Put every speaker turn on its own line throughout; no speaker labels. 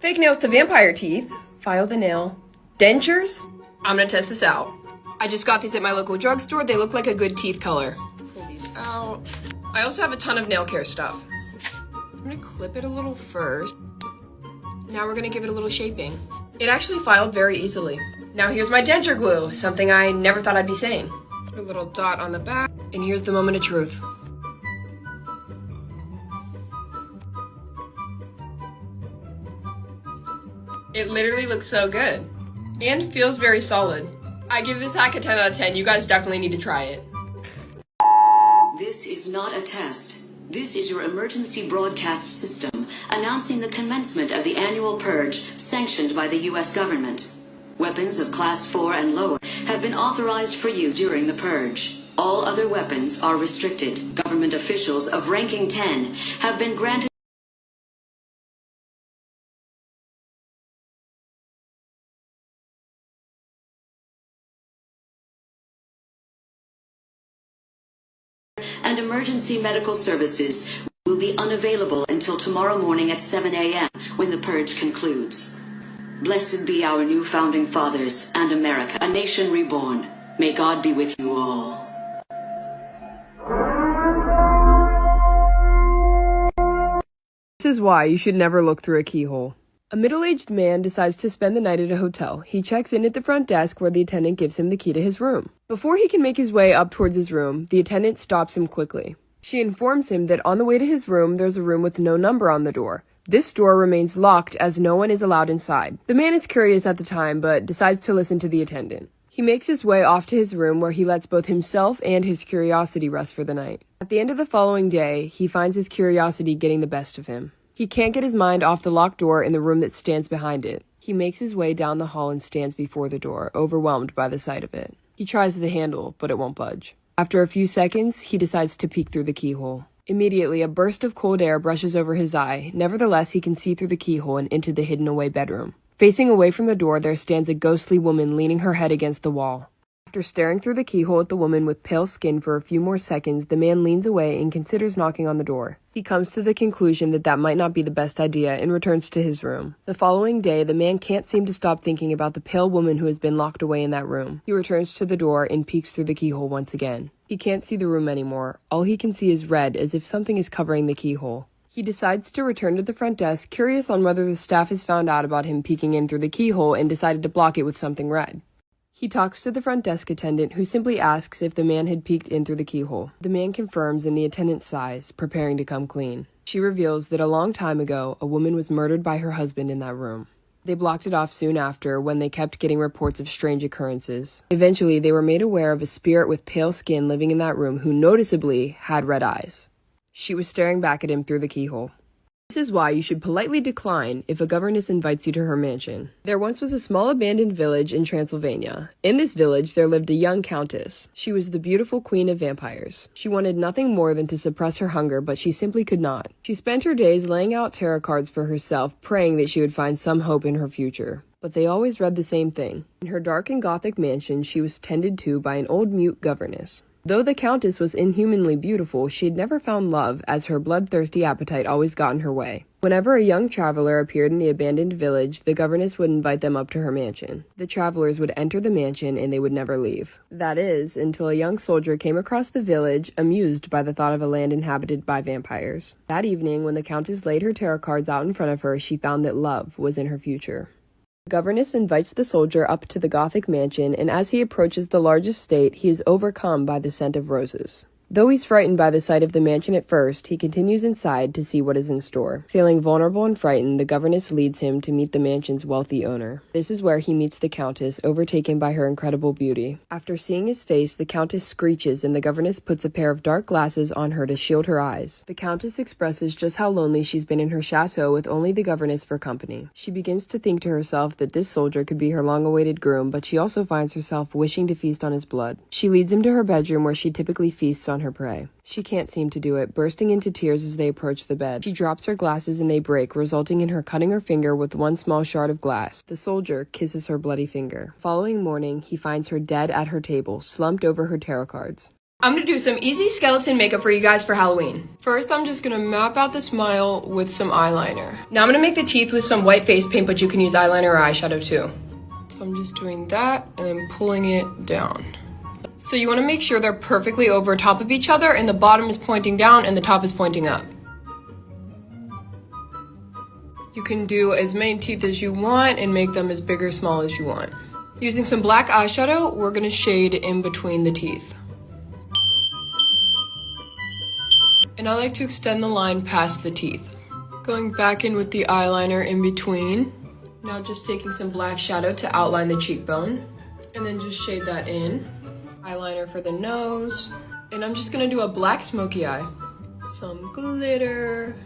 Fake nails to vampire teeth. File the nail. Dentures? I'm gonna test this out. I just got these at my local drugstore. They look like a good teeth color. Pull these out. I also have a ton of nail care stuff. I'm gonna clip it a little first. Now we're gonna give it a little shaping. It actually filed very easily. Now here's my denture glue, something I never thought I'd be saying. Put a little dot on the back, and here's the moment of truth. It literally looks so good. And feels very solid. I give this hack a 10 out of 10. You guys definitely need to try it.
This is not a test. This is your emergency broadcast system announcing the commencement of the annual purge sanctioned by the U.S. government. Weapons of Class 4 and lower have been authorized for use during the purge. All other weapons are restricted. Government officials of ranking 10 have been granted and emergency medical services will be unavailable until tomorrow morning at 7 a.m. when the purge concludes. Blessed be our new founding fathers and America, a nation reborn. May God be with you all.
This is why you should never look through a keyhole. A middle-aged man decides to spend the night at a hotel. He checks in at the front desk where the attendant gives him the key to his room. Before he can make his way up towards his room, the attendant stops him quickly. She informs him that on the way to his room, there's a room with no number on the door. This door remains locked as no one is allowed inside. The man is curious at the time, but decides to listen to the attendant. He makes his way off to his room where he lets both himself and his curiosity rest for the night. At the end of the following day, he finds his curiosity getting the best of him. He can't get his mind off the locked door in the room that stands behind it. He makes his way down the hall and stands before the door, overwhelmed by the sight of it. He tries the handle, but it won't budge. After a few seconds, he decides to peek through the keyhole. Immediately, a burst of cold air brushes over his eye. Nevertheless, he can see through the keyhole and into the hidden-away bedroom. Facing away from the door, there stands a ghostly woman leaning her head against the wall. After staring through the keyhole at the woman with pale skin for a few more seconds, the man leans away and considers knocking on the door. He comes to the conclusion that that might not be the best idea and returns to his room. The following day, the man can't seem to stop thinking about the pale woman who has been locked away in that room. He returns to the door and peeks through the keyhole once again. He can't see the room anymore. All he can see is red, as if something is covering the keyhole. He decides to return to the front desk, curious on whether the staff has found out about him peeking in through the keyhole and decided to block it with something red. He talks to the front desk attendant, who simply asks if the man had peeked in through the keyhole. The man confirms and the attendant sighs, preparing to come clean. She reveals that a long time ago, a woman was murdered by her husband in that room. They blocked it off soon after when they kept getting reports of strange occurrences. Eventually, they were made aware of a spirit with pale skin living in that room who noticeably had red eyes. She was staring back at him through the keyhole. This is why you should politely decline if a governess invites you to her mansion. There once was a small abandoned village in Transylvania. In this village, there lived a young countess. She was the beautiful queen of vampires. She wanted nothing more than to suppress her hunger, but she simply could not. She spent her days laying out tarot cards for herself, praying that she would find some hope in her future. But they always read the same thing. In her dark and gothic mansion, she was tended to by an old mute governess. Though the Countess was inhumanly beautiful, she had never found love, as her bloodthirsty appetite always got in her way. Whenever a young traveler appeared in the abandoned village, the governess would invite them up to her mansion. The travelers would enter the mansion and they would never leave. That is, until a young soldier came across the village, amused by the thought of a land inhabited by vampires. That evening, when the Countess laid her tarot cards out in front of her, she found that love was in her future. The governess invites the soldier up to the Gothic mansion, and as he approaches the large estate, he is overcome by the scent of roses. Though he's frightened by the sight of the mansion at first, he continues inside to see what is in store. Feeling vulnerable and frightened, the governess leads him to meet the mansion's wealthy owner. This is where he meets the Countess, overtaken by her incredible beauty. After seeing his face, the Countess screeches and the governess puts a pair of dark glasses on her to shield her eyes. The Countess expresses just how lonely she's been in her chateau with only the governess for company. She begins to think to herself that this soldier could be her long-awaited groom, but she also finds herself wishing to feast on his blood. She leads him to her bedroom where she typically feasts on her prey. She can't seem to do it, bursting into tears as they approach the bed. She drops her glasses and they break, resulting in her cutting her finger with one small shard of glass. The soldier kisses her bloody finger. Following morning, he finds her dead at her table, slumped over her tarot cards. I'm gonna do some easy skeleton makeup for you guys for Halloween. First, I'm just gonna map out the smile with some eyeliner. Now I'm gonna make the teeth with some white face paint, but you can use eyeliner or eyeshadow too. So I'm just doing that and then pulling it down. So you wanna make sure they're perfectly over top of each other and the bottom is pointing down and the top is pointing up. You can do as many teeth as you want and make them as big or small as you want. Using some black eyeshadow, we're gonna shade in between the teeth. And I like to extend the line past the teeth. Going back in with the eyeliner in between. Now just taking some black shadow to outline the cheekbone. And then just shade that in. Eyeliner for the nose. And I'm just gonna do a black smoky eye. Some glitter.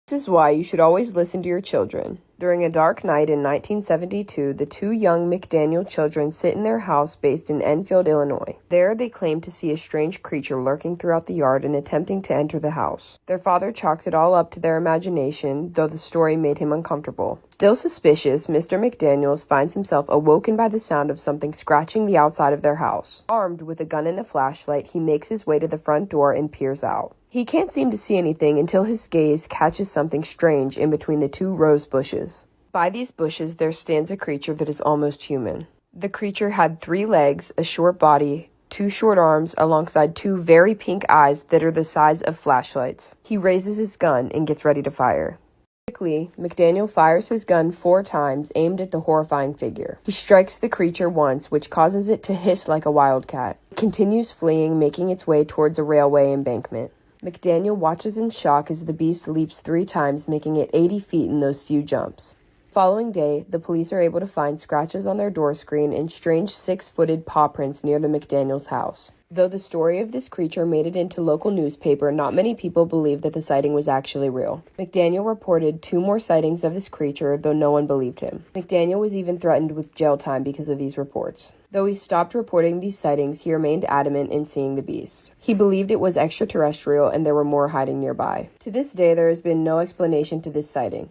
This is why you should always listen to your children. During a dark night in 1972, the two young McDaniel children sit in their house based in Enfield, Illinois. There, they claim to see a strange creature lurking throughout the yard and attempting to enter the house. Their father chalked it all up to their imagination, though the story made him uncomfortable. Still suspicious, Mr. McDaniels finds himself awoken by the sound of something scratching the outside of their house. Armed with a gun and a flashlight, he makes his way to the front door and peers out. He can't seem to see anything until his gaze catches something strange in between the two rose bushes. By these bushes, there stands a creature that is almost human. The creature had 3 legs, a short body, 2 short arms, alongside 2 very pink eyes that are the size of flashlights. He raises his gun and gets ready to fire. Quickly, McDaniel fires his gun 4 times, aimed at the horrifying figure. He strikes the creature once, which causes it to hiss like a wildcat. It continues fleeing, making its way towards a railway embankment. McDaniel watches in shock as the beast leaps 3 times, making it 80 feet in those few jumps. Following day, the police are able to find scratches on their door screen and strange 6-footed paw prints near the McDaniels' house. Though the story of this creature made it into local newspaper, not many people believed that the sighting was actually real. McDaniel reported 2 more sightings of this creature, though no one believed him. McDaniel was even threatened with jail time because of these reports. Though he stopped reporting these sightings, he remained adamant in seeing the beast. He believed it was extraterrestrial and there were more hiding nearby. To this day, there has been no explanation to this sighting.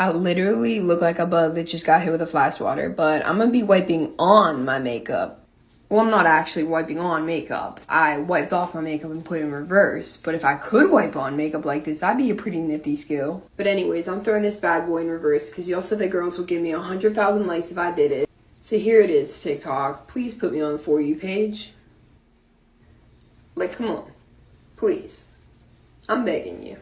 I literally look like a bug that just got hit with a fly swatter, but I'm gonna be wiping on my makeup. Well, I'm not actually wiping on makeup. I wiped off my makeup and put it in reverse. But if I could wipe on makeup like this, that'd be a pretty nifty skill. But anyways, I'm throwing this bad boy in reverse because y'all said that girls would give me 100,000 likes if I did it. So here it is, TikTok. Please put me on the For You page. Like, come on. Please. I'm begging you.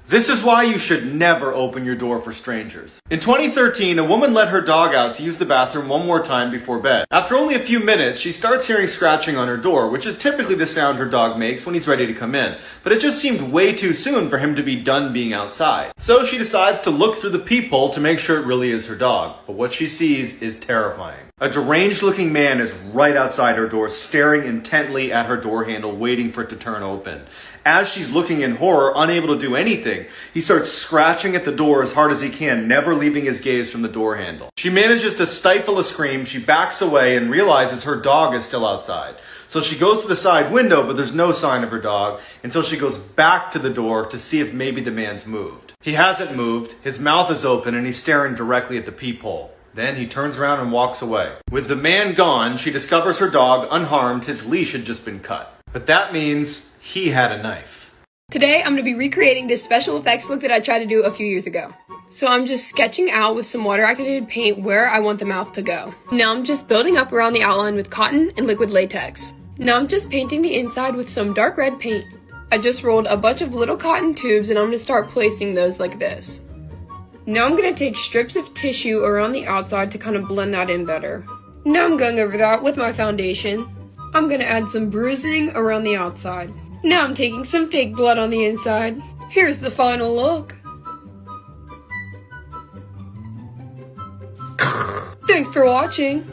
This is why you should never open your door for strangers. In 2013, a woman let her dog out to use the bathroom one more time before bed. After only a few minutes, she starts hearing scratching on her door, which is typically the sound her dog makes when he's ready to come in. But it just seemed way too soon for him to be done being outside. So she decides to look through the peephole to make sure it really is her dog. But what she sees is terrifying. A deranged-looking man is right outside her door, staring intently at her door handle, waiting for it to turn open. As she's looking in horror, unable to do anything, he starts scratching at the door as hard as he can, never leaving his gaze from the door handle. She manages to stifle a scream, she backs away and realizes her dog is still outside. So she goes to the side window, but there's no sign of her dog, and so she goes back to the door to see if maybe the man's moved. He hasn't moved, his mouth is open, and he's staring directly at the peephole. Then he turns around and walks away. With the man gone, she discovers her dog unharmed, his leash had just been cut. But that means he had a knife.
Today, I'm going to be recreating this special effects look that I tried to do a few years ago. So I'm just sketching out with some water-activated paint where I want the mouth to go. Now I'm just building up around the outline with cotton and liquid latex. Now I'm just painting the inside with some dark red paint. I just rolled a bunch of little cotton tubes and I'm going to start placing those like this. Now I'm going to take strips of tissue around the outside to kind of blend that in better. Now I'm going over that with my foundation. I'm going to add some bruising around the outside. Now I'm taking some fake blood on the inside. Here's the final look. Thanks for watching.